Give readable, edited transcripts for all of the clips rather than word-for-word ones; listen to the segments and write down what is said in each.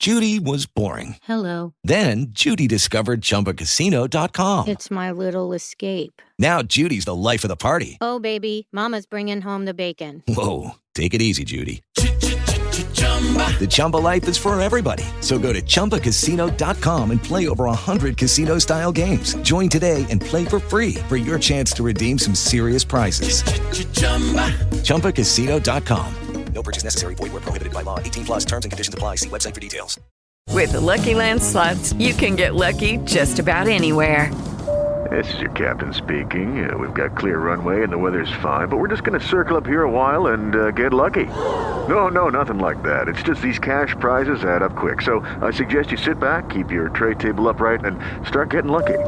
Judy was boring. Hello. Then Judy discovered ChumbaCasino.com. It's my little escape. Now Judy's the life of the party. Oh, baby, mama's bringing home the bacon. Whoa, take it easy, Judy. The Chumba life is for everybody. So go to ChumbaCasino.com and play over 100 casino-style games. Join today and play for free for your chance to redeem some serious prizes. ChumbaCasino.com. No purchase necessary. Void where prohibited by law. 18 plus terms and conditions apply. See website for details. With the Lucky Land Slots, you can get lucky just about anywhere. This is your captain speaking. We've got clear runway and the weather's fine, but we're just going to circle up here a while and get lucky. No, nothing like that. It's just these cash prizes add up quick. So I suggest you sit back, keep your tray table upright, and start getting lucky.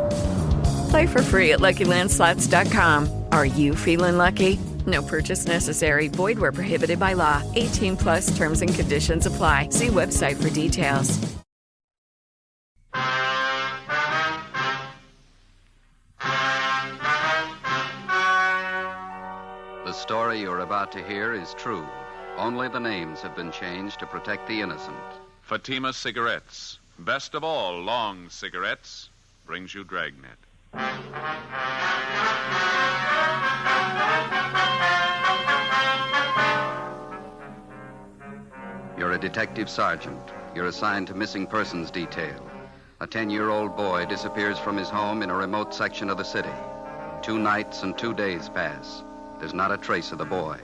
Play for free at LuckyLandSlots.com. Are you feeling lucky? No purchase necessary. Void where prohibited by law. 18 plus terms and conditions apply. See website for details. The story you're about to hear is true. Only the names have been changed to protect the innocent. Fatima Cigarettes, best of all long cigarettes, brings you Dragnet. You're a detective sergeant. You're assigned to missing persons detail. A 10-year-old boy disappears from his home in a remote section of the city. 2 nights and 2 days pass. There's not a trace of the boy.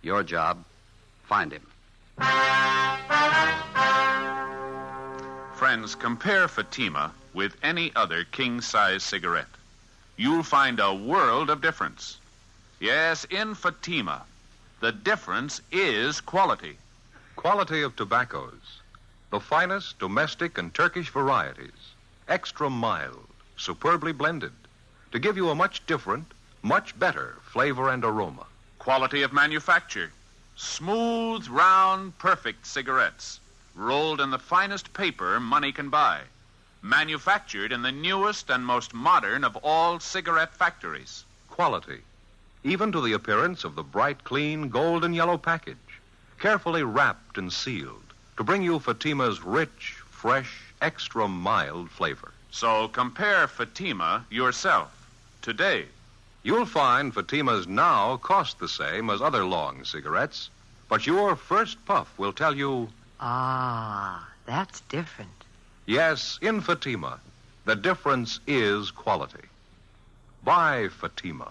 Your job, find him. Friends, compare Fatima with any other king-size cigarette. You'll find a world of difference. Yes, in Fatima, the difference is quality. Quality of tobaccos. The finest domestic and Turkish varieties. Extra mild, superbly blended. To give you a much different, much better flavor and aroma. Quality of manufacture. Smooth, round, perfect cigarettes. Rolled in the finest paper money can buy. Manufactured in the newest and most modern of all cigarette factories. Quality. Even to the appearance of the bright, clean, golden yellow package. Carefully wrapped and sealed to bring you Fatima's rich, fresh, extra mild flavor. So compare Fatima yourself today. You'll find Fatima's now cost the same as other long cigarettes, but your first puff will tell you, ah, that's different. Yes, in Fatima, the difference is quality. Buy Fatima.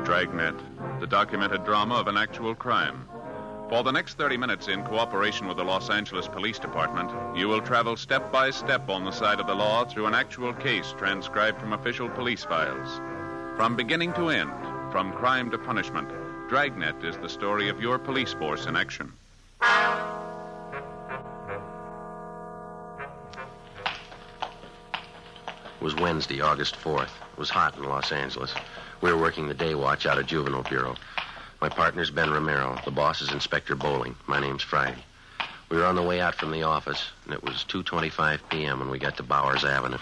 Dragnet, the documented drama of an actual crime. For the next 30 minutes, in cooperation with the Los Angeles Police Department, you will travel step by step on the side of the law through an actual case transcribed from official police files. From beginning to end, from crime to punishment, Dragnet is the story of your police force in action. It was Wednesday, August 4th. It was hot in Los Angeles. We were working the day watch out of Juvenile Bureau. My partner's Ben Romero. The boss is Inspector Bowling. My name's Friday. We were on the way out from the office, and it was 2:25 p.m. when we got to Bowers Avenue,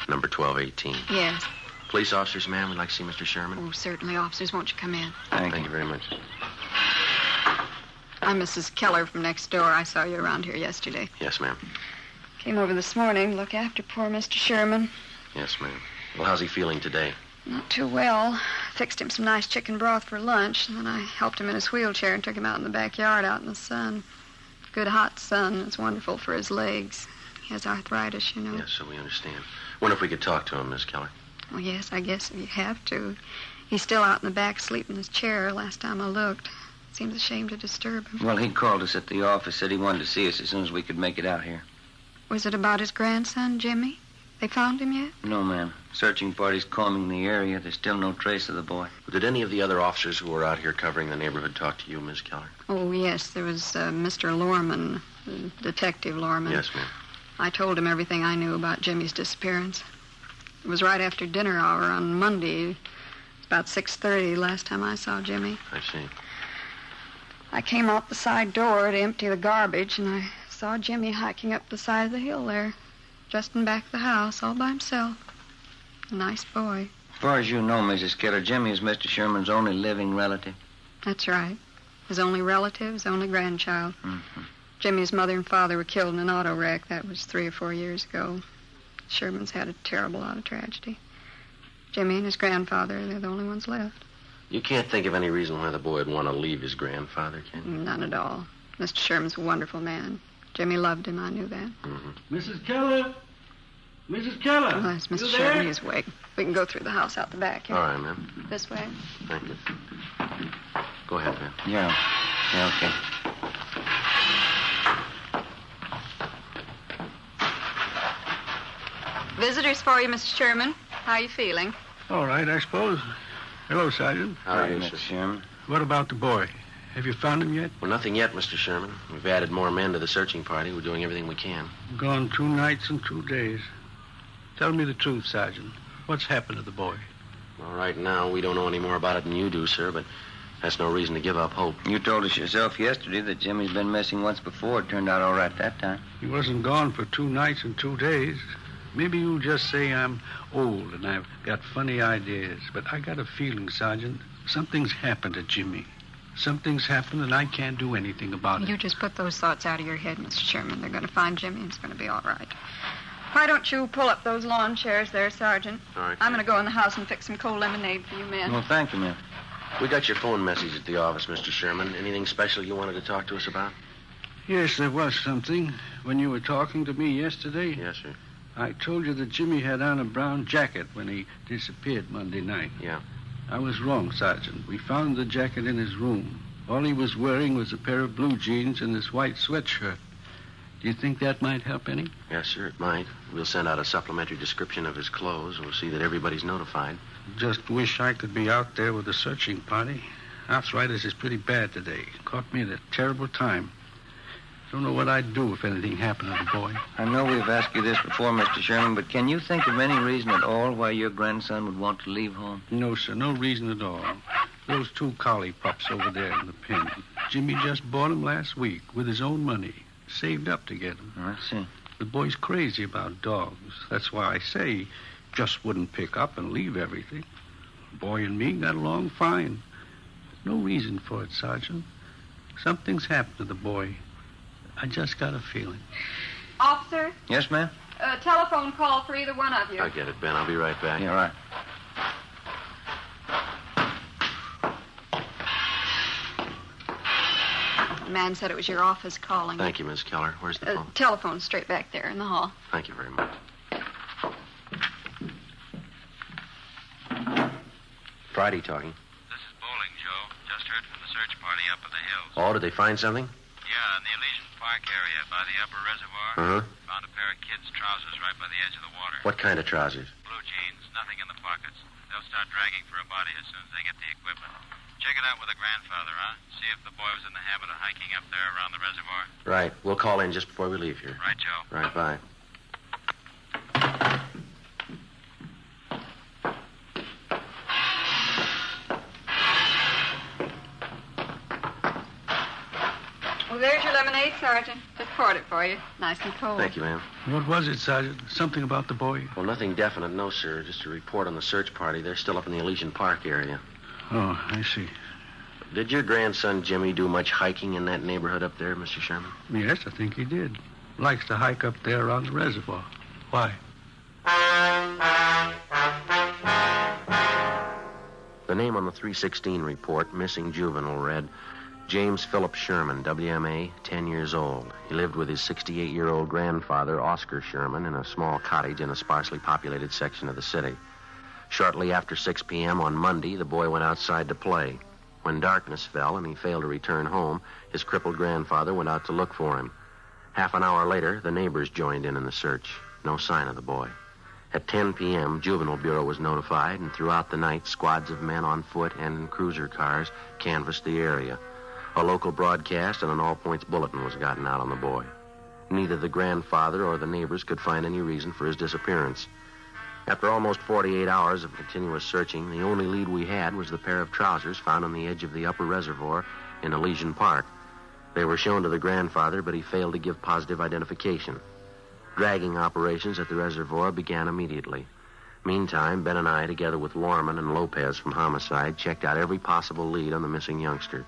number 1218. Yes. Police officers, ma'am, we'd like to see Mr. Sherman. Oh, certainly, officers. Won't you come in? Thank you very much. I'm Mrs. Keller from next door. I saw you around here yesterday. Yes, ma'am. Came over this morning to look after poor Mr. Sherman. Yes, ma'am. Well, how's he feeling today? Not too well. Fixed him some nice chicken broth for lunch, and then I helped him in his wheelchair and took him out in the backyard out in the sun. Good hot sun. It's wonderful for his legs. He has arthritis, you know. Yes, so we understand. Wonder if we could talk to him, Miss Keller. Well, yes, I guess you have to. He's still out in the back sleeping in his chair last time I looked. Seems a shame to disturb him. Well, he called us at the office, said he wanted to see us as soon as we could make it out here. Was it about his grandson, Jimmy? They found him yet? No, ma'am. Searching party's combing the area. There's still no trace of the boy. Did any of the other officers who were out here covering the neighborhood talk to you, Miss Keller? Oh, yes. There was Mr. Lorman, Detective Lorman. Yes, ma'am. I told him everything I knew about Jimmy's disappearance. It was right after dinner hour on Monday. It was about 6:30 last time I saw Jimmy. I see. I came out the side door to empty the garbage, and I saw Jimmy hiking up the side of the hill there, just in back of the house, all by himself. A nice boy. As far as you know, Mrs. Keller, Jimmy is Mr. Sherman's only living relative. That's right. His only relative, his only grandchild. Mm-hmm. Jimmy's mother and father were killed in an auto wreck. That was 3 or 4 years ago. Sherman's had a terrible lot of tragedy. Jimmy and his grandfather, they're the only ones left. You can't think of any reason why the boy would want to leave his grandfather, can you? None at all. Mr. Sherman's a wonderful man. Jimmy loved him, I knew that. Mm-hmm. Mrs. Keller! Mrs. Keller! Oh, that's Mr. Sherman. He's awake. We can go through the house out the back here. All right, ma'am. This way. Thank you. Go ahead, ma'am. Yeah, okay. Visitors for you, Mr. Sherman. How are you feeling? All right, I suppose. Hello, Sergeant. How are you, Mr. Sherman? What about the boy? Have you found him yet? Well, nothing yet, Mr. Sherman. We've added more men to the searching party. We're doing everything we can. Gone 2 nights and 2 days. Tell me the truth, Sergeant. What's happened to the boy? Well, right now, we don't know any more about it than you do, sir, but that's no reason to give up hope. You told us yourself yesterday that Jimmy's been missing once before. It turned out all right that time. He wasn't gone for 2 nights and 2 days. Maybe you'll just say I'm old and I've got funny ideas, but I got a feeling, Sergeant, something's happened to Jimmy. Something's happened and I can't do anything about it. You just put those thoughts out of your head, Mr. Sherman. They're going to find Jimmy and it's going to be all right. Why don't you pull up those lawn chairs there, Sergeant? All right. I'm going to go in the house and fix some cold lemonade for you men. Well, thank you, ma'am. We got your phone message at the office, Mr. Sherman. Anything special you wanted to talk to us about? Yes, there was something. When you were talking to me yesterday, Yes, sir. I told you that Jimmy had on a brown jacket when he disappeared Monday night. Yeah. I was wrong, Sergeant. We found the jacket in his room. All he was wearing was a pair of blue jeans and this white sweatshirt. Do you think that might help any? Yes, sir, it might. We'll send out a supplementary description of his clothes. We'll see that everybody's notified. Just wish I could be out there with the searching party. Arthritis is pretty bad today. Caught me at a terrible time. Don't know what I'd do if anything happened to the boy. I know we've asked you this before, Mr. Sherman, but can you think of any reason at all why your grandson would want to leave home? No, sir, no reason at all. Those 2 collie pups over there in the pen. Jimmy just bought them last week with his own money. Saved up to get them. I see. The boy's crazy about dogs. That's why I say he just wouldn't pick up and leave everything. The boy and me got along fine. No reason for it, Sergeant. Something's happened to the boy. I just got a feeling. Officer, Yes, ma'am? a telephone call for either one of you. I'll get it, Ben. I'll be right back. Yeah, right. The man said it was your office calling. Thank you, Miss Keller. Where's the phone? Telephone's straight back there in the hall. Thank you very much. Friday talking. This is Bowling, Joe. Just heard from the search party up in the hills. Oh, did they find something? Yeah, in the Elysian Park area by the upper reservoir. Uh-huh. Found a pair of kids' trousers right by the edge of the water. What kind of trousers? Blue jeans, nothing in the pockets. They'll start dragging for a body as soon as they get the equipment. Check it out with the grandfather, huh? See if the boy was in the habit of hiking up there around the reservoir. Right. We'll call in just before we leave here. Right, Joe. Right, bye. Well, there's your lemonade, Sergeant. Just poured it for you. Nice and cold. Thank you, ma'am. What was it, Sergeant? Something about the boy? Well, nothing definite, no, sir. Just a report on the search party. They're still up in the Elysian Park area. Oh, I see. Did your grandson Jimmy do much hiking in that neighborhood up there, Mr. Sherman? Yes, I think he did. Likes to hike up there around the reservoir. Why? The name on the 316 report, missing juvenile, read James Philip Sherman, WMA, 10 years old. He lived with his 68-year-old grandfather, Oscar Sherman, in a small cottage in a sparsely populated section of the city. Shortly after 6 p.m. on Monday, the boy went outside to play. When darkness fell and he failed to return home, his crippled grandfather went out to look for him. Half an hour later, the neighbors joined in the search. No sign of the boy. At 10 p.m., Juvenile Bureau was notified, and throughout the night, squads of men on foot and in cruiser cars canvassed the area. A local broadcast and an all-points bulletin was gotten out on the boy. Neither the grandfather or the neighbors could find any reason for his disappearance. After almost 48 hours of continuous searching, the only lead we had was the pair of trousers found on the edge of the upper reservoir in Elysian Park. They were shown to the grandfather, but he failed to give positive identification. Dragging operations at the reservoir began immediately. Meantime, Ben and I, together with Lorman and Lopez from Homicide, checked out every possible lead on the missing youngster.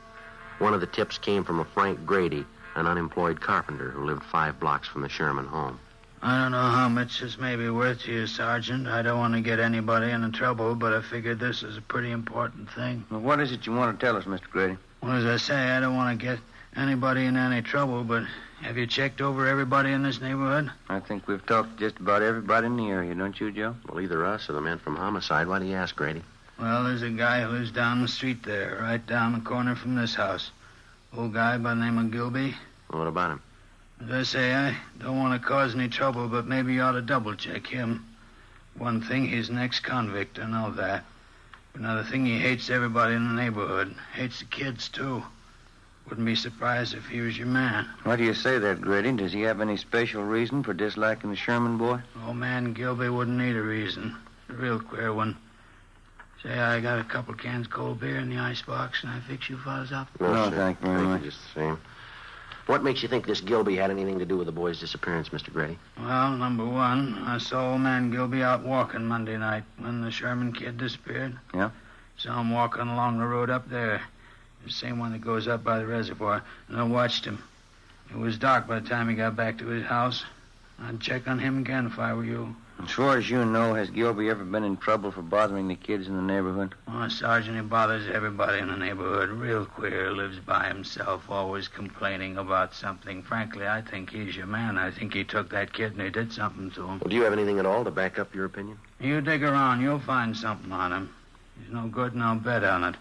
One of the tips came from a Frank Grady, an unemployed carpenter who lived 5 blocks from the Sherman home. I don't know how much this may be worth to you, Sergeant. I don't want to get anybody into trouble, but I figured this is a pretty important thing. Well, what is it you want to tell us, Mr. Grady? Well, as I say, I don't want to get anybody in any trouble, but have you checked over everybody in this neighborhood? I think we've talked to just about everybody in the area, don't you, Joe? Well, either us or the men from Homicide. Why do you ask, Grady? Well, there's a guy who lives down the street there, right down the corner from this house. Old guy by the name of Gilby. Well, what about him? As I say, I don't want to cause any trouble, but maybe you ought to double-check him. One thing, he's an ex-convict, I know that. Another thing, he hates everybody in the neighborhood. Hates the kids, too. Wouldn't be surprised if he was your man. Why do you say that, Grady? Does he have any special reason for disliking the Sherman boy? Old man Gilby wouldn't need a reason. A real queer one. Say, I got a couple cans of cold beer in the icebox, and I fix you fellas up. No, thank you very much. Just the same. What makes you think this Gilby had anything to do with the boy's disappearance, Mr. Grady? Well, number one, I saw old man Gilby out walking Monday night when the Sherman kid disappeared. Yeah? Saw him walking along the road up there. The same one that goes up by the reservoir. And I watched him. It was dark by the time he got back to his house. I'd check on him again if I were you. As far as you know, has Gilby ever been in trouble for bothering the kids in the neighborhood? Oh, Sergeant, he bothers everybody in the neighborhood. Real queer. Lives by himself, always complaining about something. Frankly, I think he's your man. I think he took that kid and he did something to him. Well, do you have anything at all to back up your opinion? You dig around. You'll find something on him. He's no good, and I'll bet on it.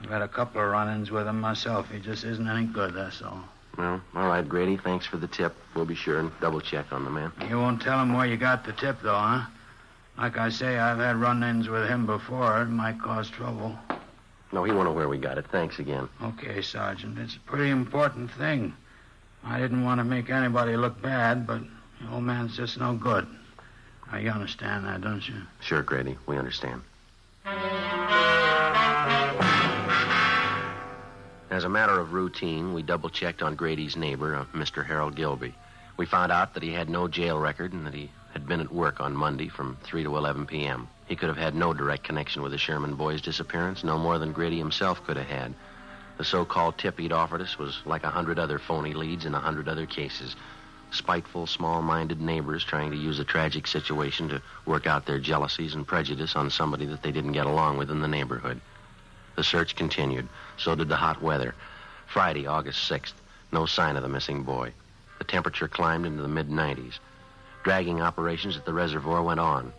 I've had a couple of run-ins with him myself. He just isn't any good, that's all. Well, all right, Grady. Thanks for the tip. We'll be sure and double-check on the man. You won't tell him where you got the tip, though, huh? Like I say, I've had run-ins with him before. It might cause trouble. No, he won't know where we got it. Thanks again. Okay, Sergeant. It's a pretty important thing. I didn't want to make anybody look bad, but the old man's just no good. Now, you understand that, don't you? Sure, Grady. We understand. As a matter of routine, we double-checked on Grady's neighbor, Mr. Harold Gilby. We found out that he had no jail record and that he had been at work on Monday from 3 to 11 p.m. He could have had no direct connection with the Sherman boy's disappearance, no more than Grady himself could have had. The so-called tip he'd offered us was like 100 other phony leads in 100 other cases. Spiteful, small-minded neighbors trying to use a tragic situation to work out their jealousies and prejudice on somebody that they didn't get along with in the neighborhood. The search continued. So did the hot weather. Friday, August 6th, no sign of the missing boy. The temperature climbed into the mid-90s. Dragging operations at the reservoir went on.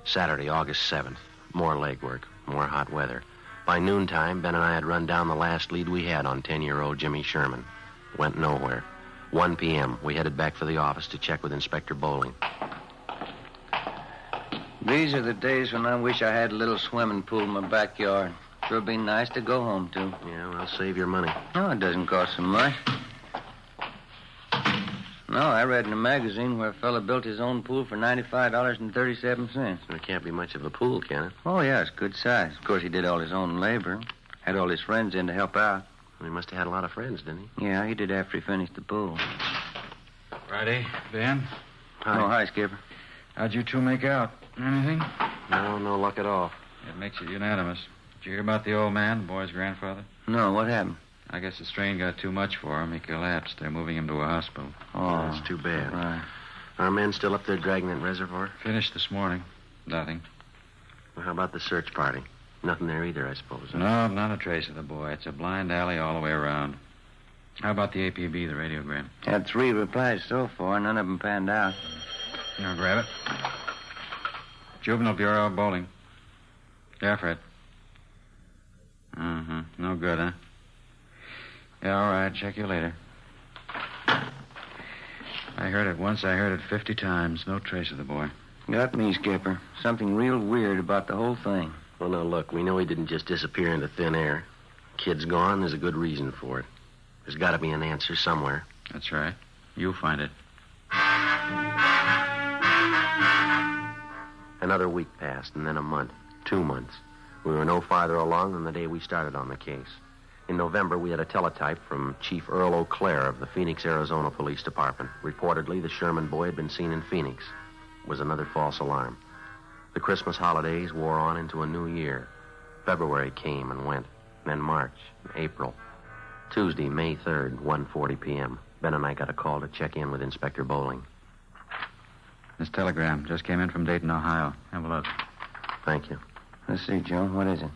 Saturday, August 7th, more legwork, more hot weather. By noontime, Ben and I had run down the last lead we had on 10-year-old Jimmy Sherman. Went nowhere. 1 p.m., we headed back for the office to check with Inspector Bowling. These are the days when I wish I had a little swimming pool in my backyard. Sure be nice to go home to. Yeah, well, save your money. No, it doesn't cost so much. No, I read in a magazine where a fella built his own pool for $95.37. So it can't be much of a pool, can it? Oh, yeah, it's good size. Of course, he did all his own labor. Had all his friends in to help out. Well, he must have had a lot of friends, didn't he? Yeah, he did after he finished the pool. Friday, Ben? Hi. Oh, hi, Skipper. How'd you two make out? Anything? No luck at all. It makes it unanimous. Did you hear about the old man, the boy's grandfather? No, what happened? I guess the strain got too much for him. He collapsed. They're moving him to a hospital. Oh, that's too bad. Right. Our men still up there Dragnet Reservoir? Finished this morning. Nothing. Well, how about the search party? Nothing there either, I suppose. Huh? No, not a trace of the boy. It's a blind alley all the way around. How about the APB, the radiogram? Had 3 replies so far. None of them panned out. Now, grab it. Juvenile Bureau, Bowling. Yeah, Fred. No good, huh? Yeah, all right. Check you later. I heard it once. I heard it 50 times. No trace of the boy. Got me, Skipper. Something real weird about the whole thing. Well, now, look, we know he didn't just disappear into thin air. Kid's gone. There's a good reason for it. There's got to be an answer somewhere. That's right. You'll find it. Another week passed, and then a month. 2 months. We were no farther along than the day we started on the case. In November, we had a teletype from Chief Earl O'Clair of the Phoenix, Arizona Police Department. Reportedly, the Sherman boy had been seen in Phoenix. It was another false alarm. The Christmas holidays wore on into a new year. February came and went, then March, April. Tuesday, May 3rd, 1:40 p.m. Ben and I got a call to check in with Inspector Bowling. This telegram just came in from Dayton, Ohio. Have a look. Thank you. Let's see, Joe. What is it?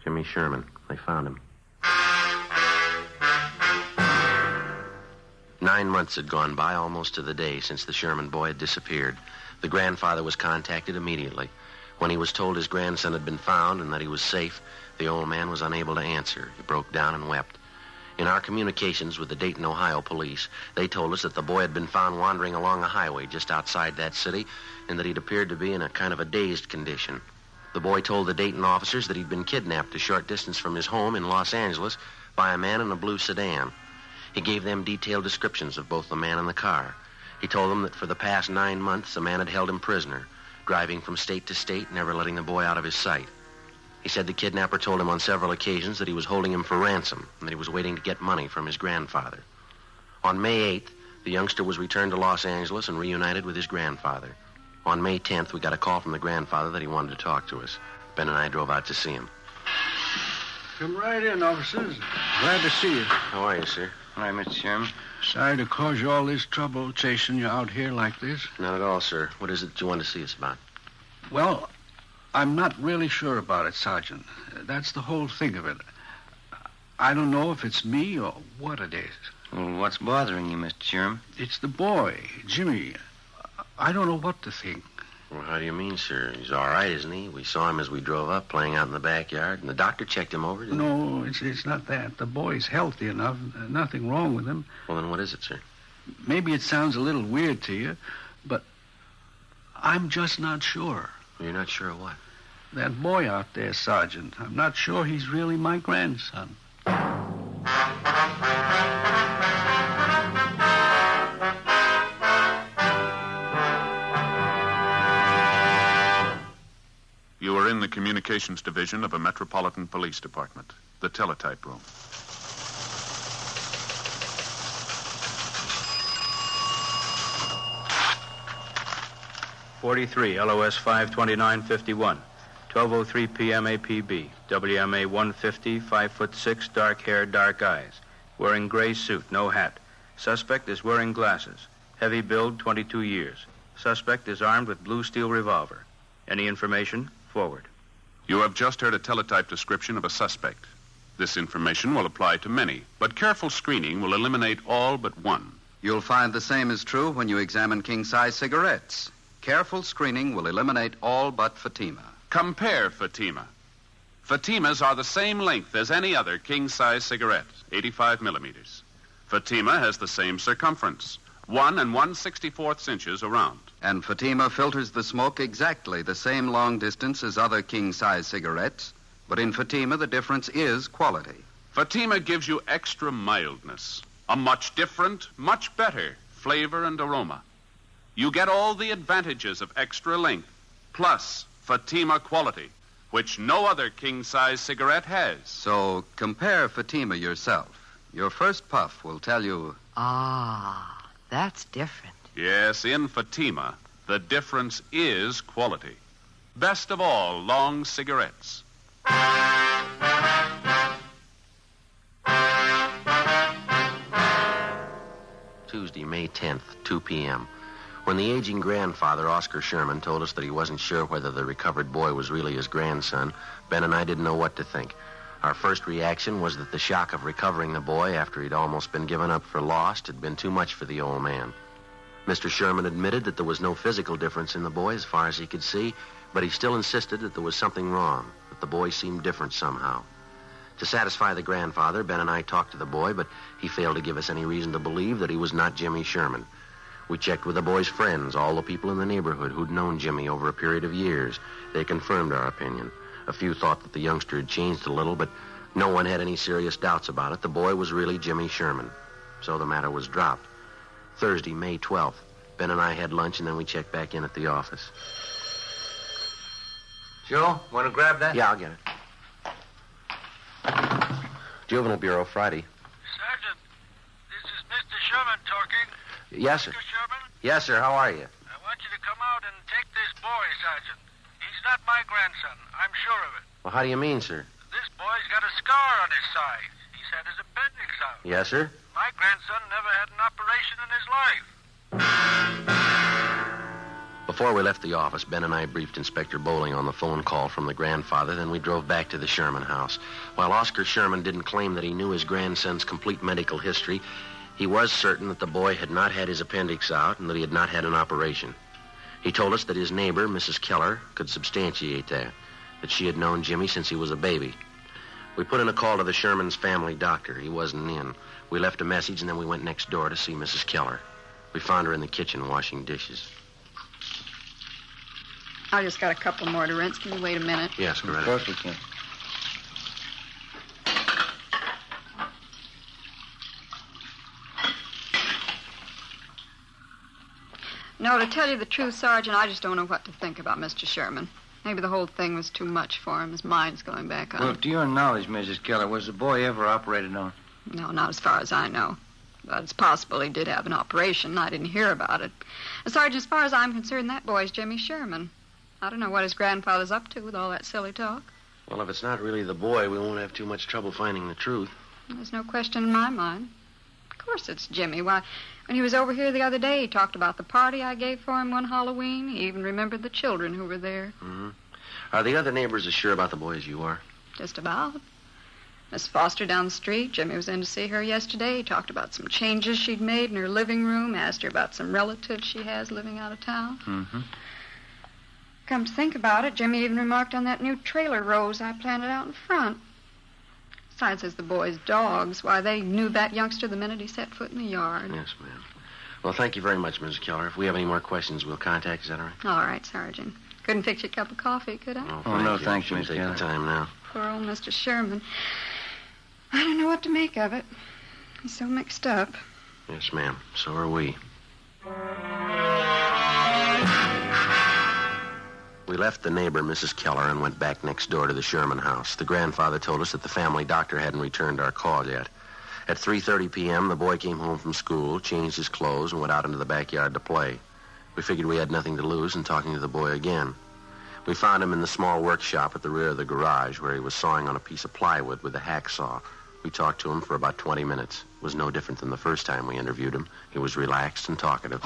Jimmy Sherman. They found him. 9 months had gone by, almost to the day, since the Sherman boy had disappeared. The grandfather was contacted immediately. When he was told his grandson had been found and that he was safe, the old man was unable to answer. He broke down and wept. In our communications with the Dayton, Ohio police, they told us that the boy had been found wandering along a highway just outside that city and that he'd appeared to be in a kind of a dazed condition. The boy told the Dayton officers that he'd been kidnapped a short distance from his home in Los Angeles by a man in a blue sedan. He gave them detailed descriptions of both the man and the car. He told them that for the past 9 months, the man had held him prisoner, driving from state to state, never letting the boy out of his sight. He said the kidnapper told him on several occasions that he was holding him for ransom and that he was waiting to get money from his grandfather. On May 8th, the youngster was returned to Los Angeles and reunited with his grandfather. On May 10th, we got a call from the grandfather that he wanted to talk to us. Ben and I drove out to see him. Come right in, officers. Glad to see you. How are you, sir? Hi, Mr. Sherman. Sorry to cause you all this trouble chasing you out here like this. Not at all, sir. What is it that you want to see us about? Well, I'm not really sure about it, Sergeant. That's the whole thing of it. I don't know if it's me or what it is. Well, what's bothering you, Mr. Sherman? It's the boy, Jimmy. I don't know what to think. Well, how do you mean, sir? He's all right, isn't he? We saw him as we drove up, playing out in the backyard, and the doctor checked him over, didn't he? No, it's not that. The boy's healthy enough. Nothing wrong with him. Well, then what is it, sir? Maybe it sounds a little weird to you, but I'm just not sure. You're not sure of what? That boy out there, Sergeant. I'm not sure he's really my grandson. You are in the communications division of a metropolitan police department, the teletype room. '43 LOS 52951, 12:03 p.m. APB, WMA 150, 5'6", dark hair, dark eyes, wearing gray suit, no hat. Suspect is wearing glasses. Heavy build, 22 years. Suspect is armed with blue steel revolver. Any information? Forward. You have just heard a teletype description of a suspect. This information will apply to many, but careful screening will eliminate all but one. You'll find the same is true when you examine king-size cigarettes. Careful screening will eliminate all but Fatima. Compare Fatima. Fatimas are the same length as any other king-size cigarette, 85 millimeters. Fatima has the same circumference, 1 1/64 inches around. And Fatima filters the smoke exactly the same long distance as other king-size cigarettes, but in Fatima the difference is quality. Fatima gives you extra mildness, a much different, much better flavor and aroma. You get all the advantages of extra length, plus Fatima quality, which no other king-size cigarette has. So compare Fatima yourself. Your first puff will tell you... Ah, that's different. Yes, in Fatima, the difference is quality. Best of all, long cigarettes. Tuesday, May 10th, 2 p.m. When the aging grandfather, Oscar Sherman, told us that he wasn't sure whether the recovered boy was really his grandson, Ben and I didn't know what to think. Our first reaction was that the shock of recovering the boy after he'd almost been given up for lost had been too much for the old man. Mr. Sherman admitted that there was no physical difference in the boy as far as he could see, but he still insisted that there was something wrong, that the boy seemed different somehow. To satisfy the grandfather, Ben and I talked to the boy, but he failed to give us any reason to believe that he was not Jimmy Sherman. We checked with the boy's friends, all the people in the neighborhood who'd known Jimmy over a period of years. They confirmed our opinion. A few thought that the youngster had changed a little, but no one had any serious doubts about it. The boy was really Jimmy Sherman. So the matter was dropped. Thursday, May 12th. Ben and I had lunch, and then we checked back in at the office. Joe, want to grab that? Yeah, I'll get it. Juvenile Bureau, Friday. Sergeant, this is Mr. Sherman talking. Yes, sir. Mr. Sherman? Yes, sir. How are you? I want you to come out and take this boy, Sergeant. He's not my grandson. I'm sure of it. Well, how do you mean, sir? This boy's got a scar on his side. He's had his appendix out. Yes, sir? My grandson never had an operation in his life. Before we left the office, Ben and I briefed Inspector Bowling on the phone call from the grandfather, then we drove back to the Sherman house. While Oscar Sherman didn't claim that he knew his grandson's complete medical history, he was certain that the boy had not had his appendix out and that he had not had an operation. He told us that his neighbor, Mrs. Keller, could substantiate that she had known Jimmy since he was a baby. We put in a call to the Sherman's family doctor. He wasn't in. We left a message, and then we went next door to see Mrs. Keller. We found her in the kitchen washing dishes. I just got a couple more to rinse. Can you wait a minute? Yes, go right Of course we can. No, to tell you the truth, Sergeant, I just don't know what to think about Mr. Sherman. Maybe the whole thing was too much for him. His mind's going back on. Well, to your knowledge, Mrs. Keller, was the boy ever operated on? No, not as far as I know. But it's possible he did have an operation. I didn't hear about it. Sergeant, as far as I'm concerned, that boy's Jimmy Sherman. I don't know what his grandfather's up to with all that silly talk. Well, if it's not really the boy, we won't have too much trouble finding the truth. There's no question in my mind. Of course it's Jimmy. Why, when he was over here the other day, he talked about the party I gave for him one Halloween. He even remembered the children who were there. Mm-hmm. Are the other neighbors as sure about the boy as you are? Just about. Miss Foster down the street, Jimmy was in to see her yesterday. He talked about some changes she'd made in her living room, asked her about some relatives she has living out of town. Mm-hmm. Come to think about it, Jimmy even remarked on that new trailer rose I planted out in front. Besides, there's the boy's dogs. Why, they knew that youngster the minute he set foot in the yard. Yes, ma'am. Well, thank you very much, Mrs. Keller. If we have any more questions, we'll contact you. Is that all right? All right, Sergeant. Couldn't fix you a cup of coffee, could I? Oh, no, thanks, Shouldn't Miss take the time now. Poor old Mr. Sherman. I don't know what to make of it. He's so mixed up. Yes, ma'am. So are we. We left the neighbor, Mrs. Keller, and went back next door to the Sherman house. The grandfather told us that the family doctor hadn't returned our call yet. At 3:30 p.m., the boy came home from school, changed his clothes, and went out into the backyard to play. We figured we had nothing to lose in talking to the boy again. We found him in the small workshop at the rear of the garage where he was sawing on a piece of plywood with a hacksaw. We talked to him for about 20 minutes. It was no different than the first time we interviewed him. He was relaxed and talkative.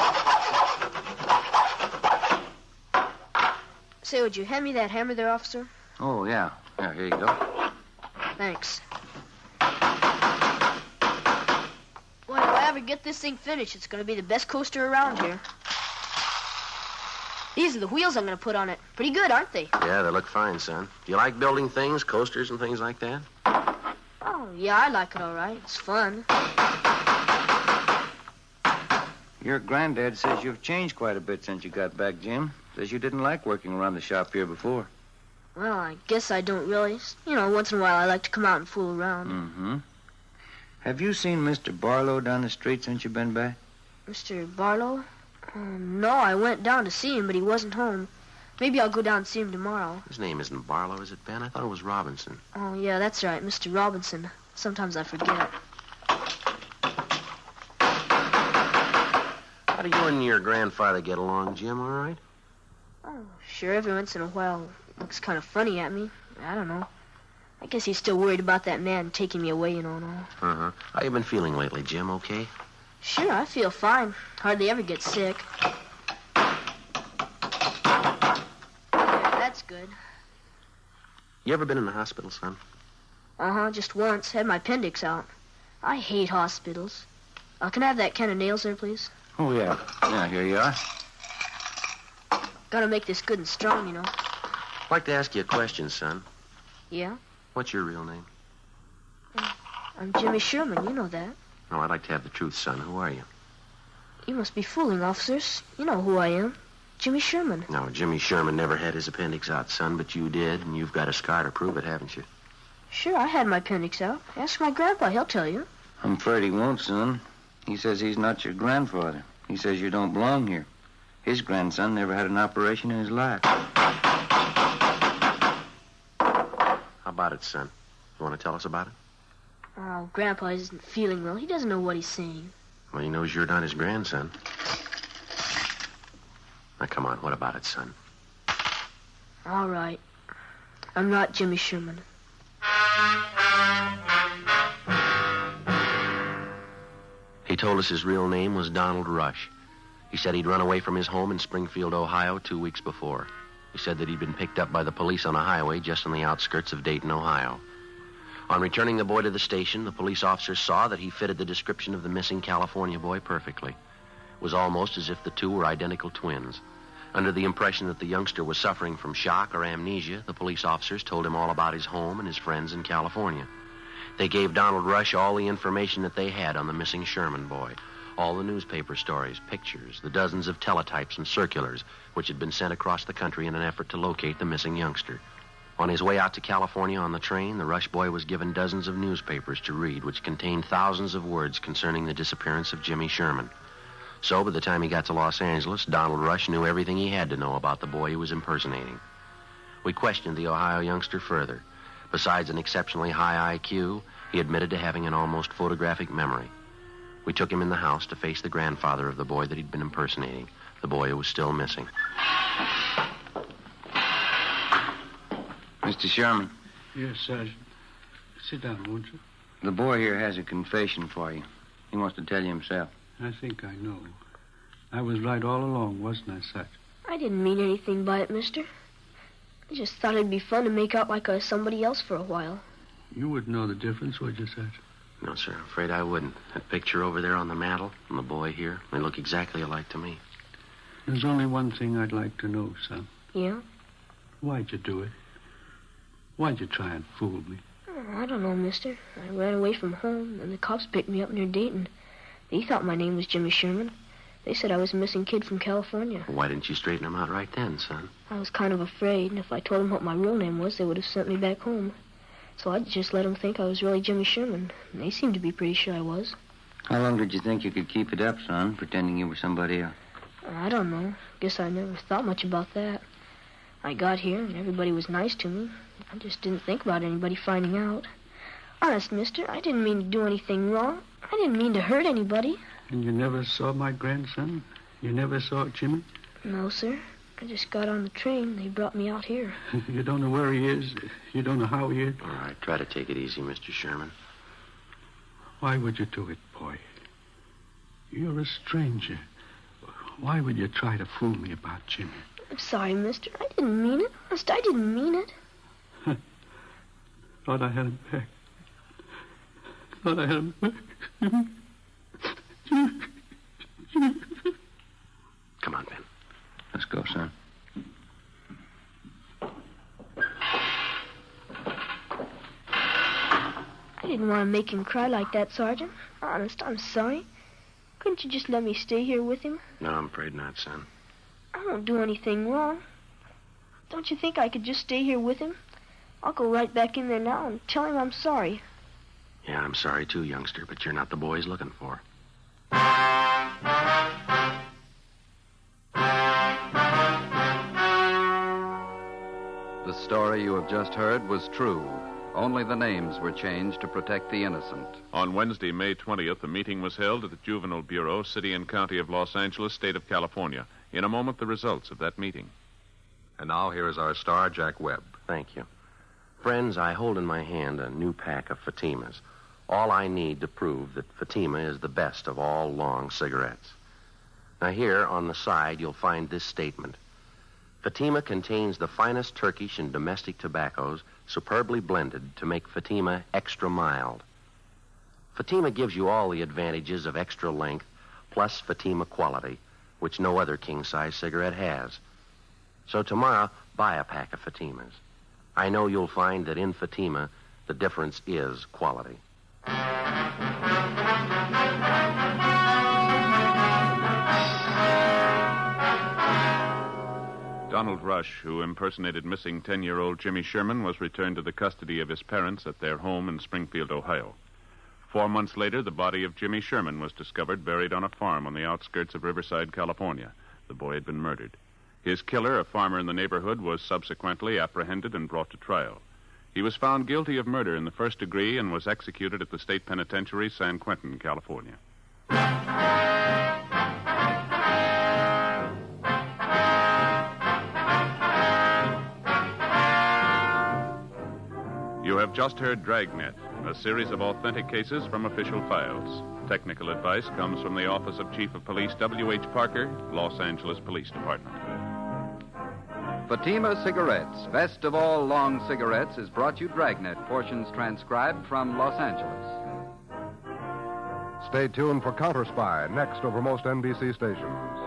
Say, would you hand me that hammer there, officer? Oh, yeah. Yeah, here you go. Thanks. Well, if I ever get this thing finished, it's going to be the best coaster around here. These are the wheels I'm going to put on it. Pretty good, aren't they? Yeah, they look fine, son. Do you like building things, coasters and things like that? Oh, yeah, I like it all right. It's fun. Your granddad says you've changed quite a bit since you got back, Jim. Says you didn't like working around the shop here before. Well, I guess I don't really. You know, once in a while I like to come out and fool around. Mm-hmm. Have you seen Mr. Barlow down the street since you've been back? Mr. Barlow? No, I went down to see him, but he wasn't home. Maybe I'll go down and see him tomorrow. His name isn't Barlow, is it, Ben? I thought it was Robinson. Oh, yeah, that's right, Mr. Robinson. Sometimes I forget. How do you and your grandfather get along, Jim, all right? Oh, sure, every once in a while looks kind of funny at me. I don't know. I guess he's still worried about that man taking me away, you know, and all. Uh-huh. How you been feeling lately, Jim, okay? Sure, I feel fine. Hardly ever get sick. Yeah, that's good. You ever been in the hospital, son? Uh-huh, just once. Had my appendix out. I hate hospitals. Can I have that can of nails there, please? Oh, yeah. Yeah, here you are. Gotta make this good and strong, you know. I'd like to ask you a question, son. Yeah? What's your real name? I'm Jimmy Sherman, you know that. No, I'd like to have the truth, son. Who are you? You must be fooling, officers. You know who I am. Jimmy Sherman. No, Jimmy Sherman never had his appendix out, son, but you did, and you've got a scar to prove it, haven't you? Sure, I had my appendix out. Ask my grandpa, he'll tell you. I'm afraid he won't, son. He says he's not your grandfather. He says you don't belong here. His grandson never had an operation in his life. How about it, son? You want to tell us about it? Oh, Grandpa isn't feeling well. He doesn't know what he's saying. Well, he knows you're not his grandson. Now, come on, what about it, son? All right. I'm not Jimmy Sherman. He told us his real name was Donald Rush. He said he'd run away from his home in Springfield, Ohio 2 weeks before. He said that he'd been picked up by the police on a highway just on the outskirts of Dayton, Ohio. On returning the boy to the station, the police officers saw that he fitted the description of the missing California boy perfectly. It was almost as if the two were identical twins. Under the impression that the youngster was suffering from shock or amnesia, the police officers told him all about his home and his friends in California. They gave Donald Rush all the information that they had on the missing Sherman boy, all the newspaper stories, pictures, the dozens of teletypes and circulars which had been sent across the country in an effort to locate the missing youngster. On his way out to California on the train, the Rush boy was given dozens of newspapers to read which contained thousands of words concerning the disappearance of Jimmy Sherman. So by the time he got to Los Angeles, Donald Rush knew everything he had to know about the boy he was impersonating. We questioned the Ohio youngster further. Besides an exceptionally high IQ, he admitted to having an almost photographic memory. We took him in the house to face the grandfather of the boy that he'd been impersonating, the boy who was still missing. Mr. Sherman. Yes, Sergeant. Sit down, won't you? The boy here has a confession for you. He wants to tell you himself. I think I know. I was right all along, wasn't I, Sergeant? I didn't mean anything by it, mister. I just thought it'd be fun to make out like I was somebody else for a while. You wouldn't know the difference, would you, Sergeant? No, sir. I'm afraid I wouldn't. That picture over there on the mantel and the boy here, they look exactly alike to me. There's only one thing I'd like to know, son. Yeah? Why'd you do it? Why'd you try and fool me? Oh, I don't know, mister. I ran away from home, and the cops picked me up near Dayton. They thought my name was Jimmy Sherman. They said I was a missing kid from California. Why didn't you straighten them out right then, son? I was kind of afraid, and if I told them what my real name was, they would have sent me back home. So I just let them think I was really Jimmy Sherman. And they seemed to be pretty sure I was. How long did you think you could keep it up, son, pretending you were somebody else? I don't know. Guess I never thought much about that. I got here, and everybody was nice to me. I just didn't think about anybody finding out. Honest, mister, I didn't mean to do anything wrong. I didn't mean to hurt anybody. And you never saw my grandson? You never saw Jimmy? No, sir. I just got on the train. They brought me out here. You don't know where he is? You don't know how he is? All right, try to take it easy, Mr. Sherman. Why would you do it, boy? You're a stranger. Why would you try to fool me about Jimmy? I'm sorry, mister. I didn't mean it. Honest, I didn't mean it. Thought I had him back. Thought I had him back. Come on, Ben. Let's go, son. I didn't want to make him cry like that, Sergeant. Honest, I'm sorry. Couldn't you just let me stay here with him? No, I'm afraid not, son. I won't do anything wrong. Don't you think I could just stay here with him? I'll go right back in there now and tell him I'm sorry. Yeah, I'm sorry too, youngster, but you're not the boy he's looking for. The story you have just heard was true. Only the names were changed to protect the innocent. On Wednesday, May 20th, a meeting was held at the Juvenile Bureau, City and County of Los Angeles, State of California. In a moment, the results of that meeting. And now here is our star, Jack Webb. Thank you. Friends, I hold in my hand a new pack of Fatimas. All I need to prove that Fatima is the best of all long cigarettes. Now here on the side, you'll find this statement. Fatima contains the finest Turkish and domestic tobaccos, superbly blended to make Fatima extra mild. Fatima gives you all the advantages of extra length, plus Fatima quality, which no other king-size cigarette has. So tomorrow, buy a pack of Fatimas. I know you'll find that in Fatima, the difference is quality. Donald Rush, who impersonated missing 10-year-old Jimmy Sherman, was returned to the custody of his parents at their home in Springfield, Ohio. 4 months later, the body of Jimmy Sherman was discovered buried on a farm on the outskirts of Riverside, California. The boy had been murdered. His killer, a farmer in the neighborhood, was subsequently apprehended and brought to trial. He was found guilty of murder in the first degree and was executed at the state penitentiary, San Quentin, California. have just heard Dragnet, a series of authentic cases from official files. Technical advice comes from the Office of Chief of Police W.H. Parker, Los Angeles Police Department. Fatima Cigarettes, best of all long cigarettes, has brought you Dragnet, portions transcribed from Los Angeles. Stay tuned for Counter Spy, next over most NBC stations.